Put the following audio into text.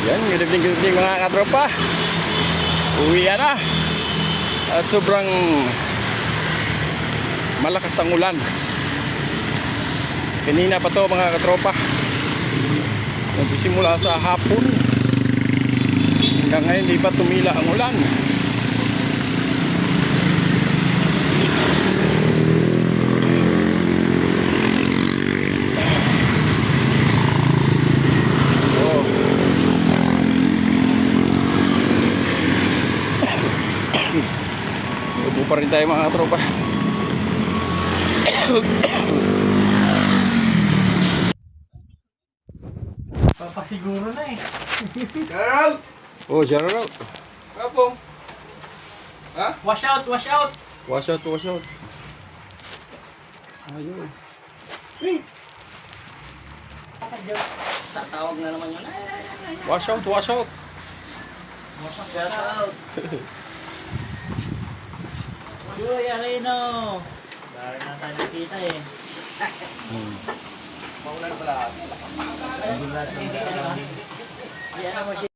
Yan, good evening mga katropa. Uwi na. At sobrang malakas ang ulan. Kanina pa to mga katropa. Nagsimula sa hapon. Hanggang ngayon di pa tumila ang ulan. Upo pa rin tayo mga tropa. Papasiguro na eh. Shout out! Oh, shout out. Kapong! Ha? Wash out, wash out! Wash out, wash out. Ayun. Tatawag na naman yun. Wash out, wash out. Wash out! Uy, Areno! Dari na tayo nakita eh. Maulan pala. Ay,